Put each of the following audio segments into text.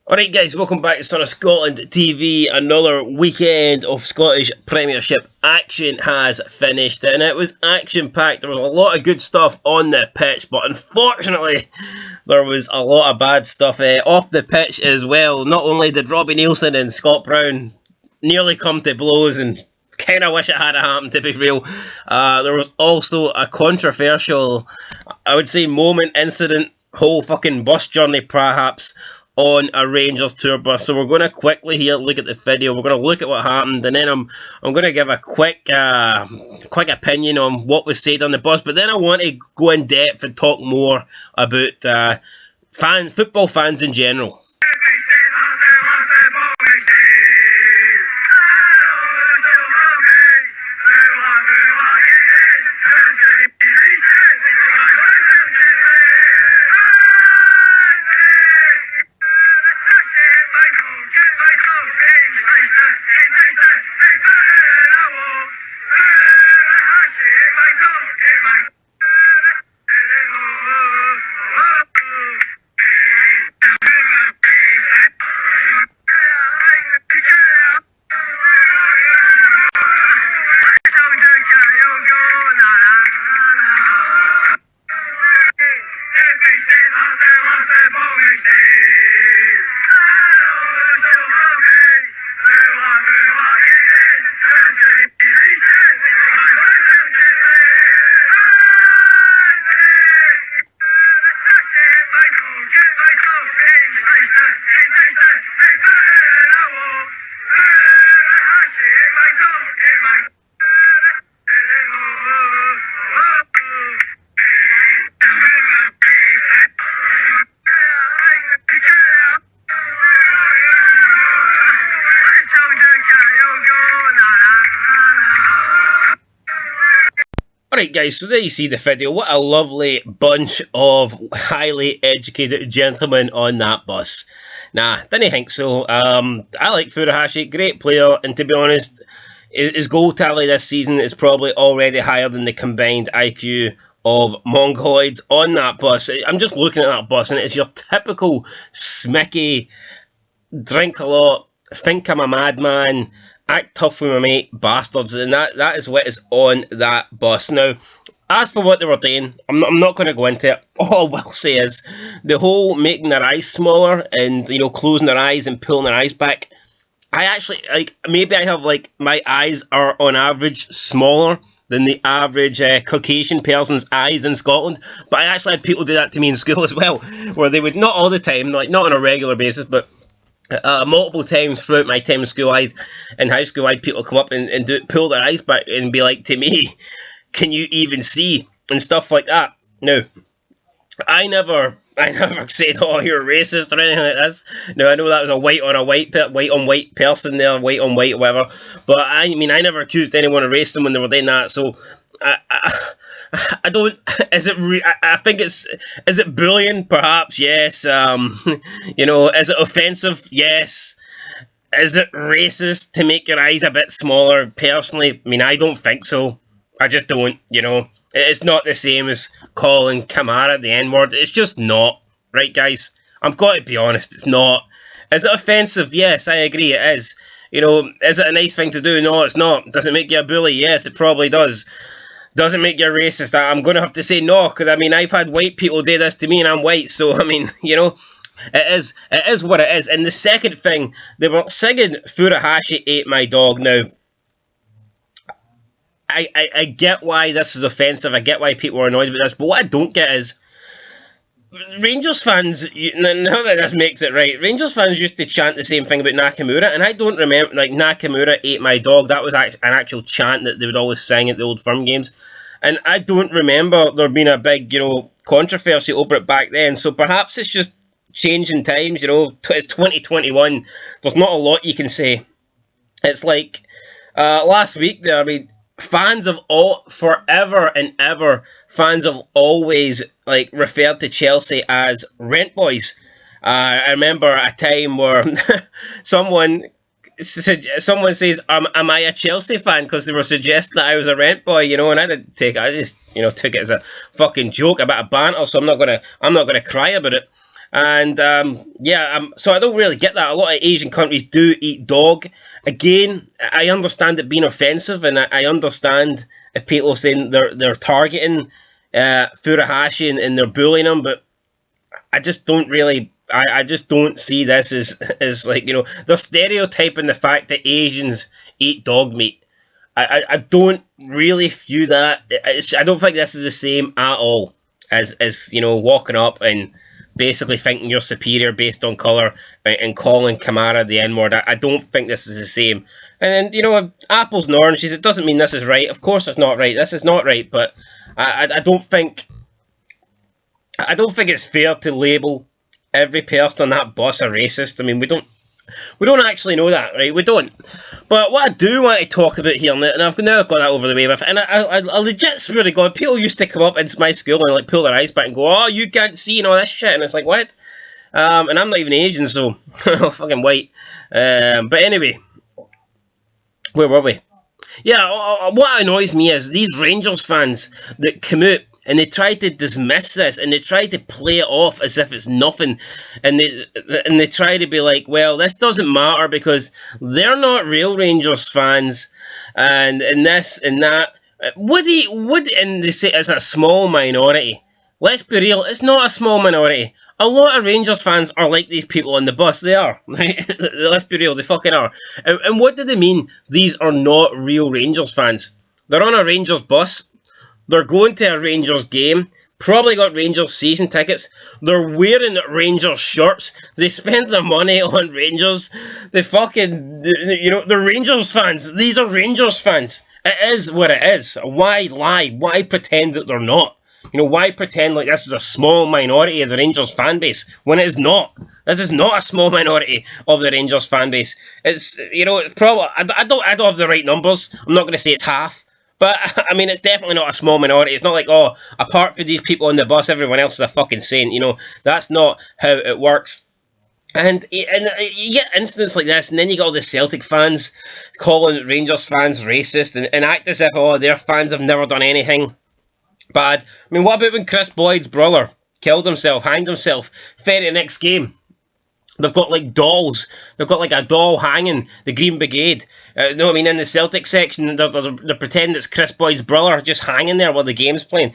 Alright guys, welcome back to Son of Scotland TV. Another weekend of Scottish Premiership action has finished, and it was action-packed. There was a lot of good stuff on the pitch, but unfortunately there was a lot of bad stuff off the pitch as well. Not only did Robbie Neilson and Scott Brown nearly come to blows, and kind of wish it had happened, to be real, there was also a controversial, I would say, incident, whole fucking bus journey perhaps, on a Rangers tour bus. So we're going to quickly here look at the video. We're going to look at what happened, and then I'm going to give a quick opinion on what was said on the bus. But then I want to go in depth and talk more about football fans in general. Alright guys, so there you see the video. What a lovely bunch of highly educated gentlemen on that bus. Nah, didn't think so. I like Furuhashi, great player, and to be honest, his goal tally this season is probably already higher than the combined IQ of Mongoloids on that bus. I'm just looking at that bus, and it's your typical smicky, drink a lot, think I'm a madman, act tough with my mate bastards, and that is what is on that bus. Now, as for what they were doing, I'm not going to go into it. All I will say is the whole making their eyes smaller and, you know, closing their eyes and pulling their eyes back. I actually, maybe I have, my eyes are on average smaller than the average Caucasian person's eyes in Scotland, but I actually had people do that to me in school as well, where they would, not all the time, not on a regular basis, but multiple times throughout my time in school, in high school, I had people come up and pull their eyes back and be like to me, "Can you even see?" and stuff like that. Now, I never said, "Oh, you're racist" or anything like this. Now, I know that was a white on white person there, white on white, whatever. But I never accused anyone of racism when they were doing that. So I don't. I think it's. Is it bullying? Perhaps yes. You know, is it offensive? Yes. Is it racist to make your eyes a bit smaller? Personally, I don't think so. I just don't. You know, it's not the same as calling Kamara the N-word. It's just not, right, guys? I've got to be honest. It's not. Is it offensive? Yes, I agree. It is. You know, is it a nice thing to do? No, it's not. Does it make you a bully? Yes, it probably does. Does it make you a racist? I'm going to have to say no, because, I've had white people do this to me, and I'm white, so, you know, it is what it is. And the second thing, they were singing Furuhashi ate my dog. Now, I get why this is offensive, I get why people are annoyed about this, but what I don't get is, Rangers fans, now that this makes it right, Rangers fans used to chant the same thing about Nakamura, and I don't remember, Nakamura ate my dog, that was an actual chant that they would always sing at the Old Firm games, and I don't remember there being a big, you know, controversy over it back then, so perhaps it's just changing times, you know, it's 2021, there's not a lot you can say. It's like, last week there, fans have forever and ever, fans have always, referred to Chelsea as rent boys. I remember a time where someone says, am I a Chelsea fan? Because they were suggesting that I was a rent boy, you know, and I just, you know, took it as a fucking joke, a bit of banter, so I'm not gonna cry about it. And yeah, so I don't really get that. A lot of Asian countries do eat dog. Again, I understand it being offensive, and I understand if people are saying they're targeting Furuhashi and they're bullying him, but I just don't really. I just don't see this as like, they're stereotyping the fact that Asians eat dog meat. I don't really view that. I don't think this is the same at all as walking up and basically thinking you're superior based on colour and calling Kamara the N word. I don't think this is the same. And then, apples and oranges. It doesn't mean this is right. Of course, it's not right. This is not right. But I don't think it's fair to label every person on that bus a racist. I mean, we don't actually know that, right? We don't. But what I do want to talk about here, and I've now got that over the way with, and I legit swear to God, people used to come up into my school and like pull their eyes back and go, "Oh, you can't see," and all this shit, and it's like, what? And I'm not even Asian, so fucking white. But anyway, where were we? Yeah, what annoys me is these Rangers fans that come out and they try to dismiss this and they try to play it off as if it's nothing, and they try to be like, well, this doesn't matter because they're not real Rangers fans, and this and that. And they say it's a small minority. Let's be real, it's not a small minority. A lot of Rangers fans are like these people on the bus. They are. Right? Let's be real, they fucking are. And what do they mean these are not real Rangers fans? They're on a Rangers bus. They're going to a Rangers game. Probably got Rangers season tickets. They're wearing Rangers shirts. They spend their money on Rangers. They fucking, they're Rangers fans. These are Rangers fans. It is what it is. Why lie? Why pretend that they're not? Why pretend like this is a small minority of the Rangers fan base when it is not? This is not a small minority of the Rangers fan base. It's, it's probably, I don't have the right numbers. I'm not going to say it's half. But, I mean, it's definitely not a small minority. It's not like, oh, apart from these people on the bus, everyone else is a fucking saint. That's not how it works. And you get incidents like this, and then you get all the Celtic fans calling Rangers fans racist and act as if, oh, their fans have never done anything bad. I mean, what about when Chris Boyd's brother killed himself, hanged himself, very next game? They've got like dolls. They've got like a doll hanging, the Green Brigade. In the Celtic section, they're pretending it's Chris Boyd's brother just hanging there while the game's playing.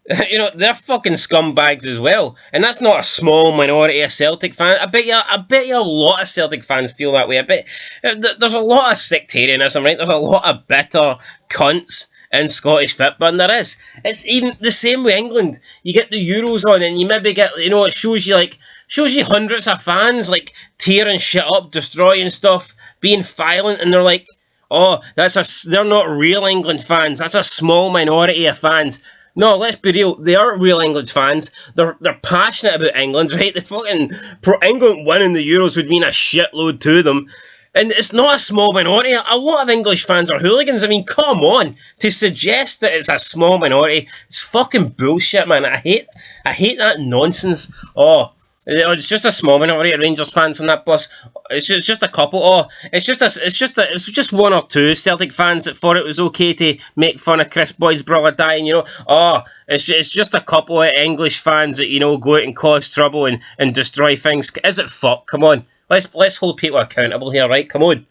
They're fucking scumbags as well. And that's not a small minority of Celtic fans. I bet you a lot of Celtic fans feel that way. I bet there's a lot of sectarianism, right? There's a lot of bitter cunts in Scottish football, and there is. It's even the same with England. You get the Euros on, and you maybe get, it shows you hundreds of fans like tearing shit up, destroying stuff, being violent, and they're like, oh, they're not real England fans. That's a small minority of fans. No, let's be real. They are real England fans. They're passionate about England, right? England winning the Euros would mean a shitload to them. And it's not a small minority. A lot of English fans are hooligans. I mean, come on. To suggest that it's a small minority, it's fucking bullshit, man. I hate that nonsense. Oh, it's just a small minority of Rangers fans on that bus. It's just a couple. Oh, it's just one or two Celtic fans that thought it was okay to make fun of Chris Boyd's brother dying. Oh, it's just a couple of English fans that go out and cause trouble and destroy things. Is it fuck? Come on. Let's hold people accountable here, right? Come on.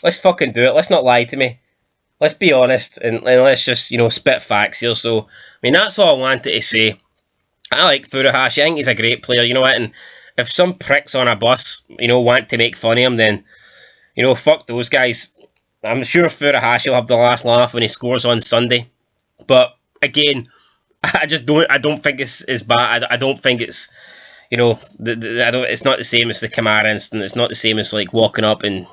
Let's fucking do it. Let's not lie to me. Let's be honest and let's just, spit facts here. So, I mean, that's all I wanted to say. I like Furuhashi. I think he's a great player, you know what? And if some pricks on a bus, want to make fun of him, then, fuck those guys. I'm sure Furuhashi will have the last laugh when he scores on Sunday. But, again, I don't think it's bad. I don't think it's... it's not the same as the Kamara incident. It's not the same as like walking up and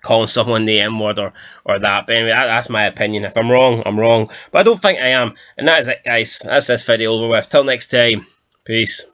calling someone the M word or that. But anyway, that's my opinion. If I'm wrong, I'm wrong. But I don't think I am. And that is it, guys. That's this video over with. Till next time, peace.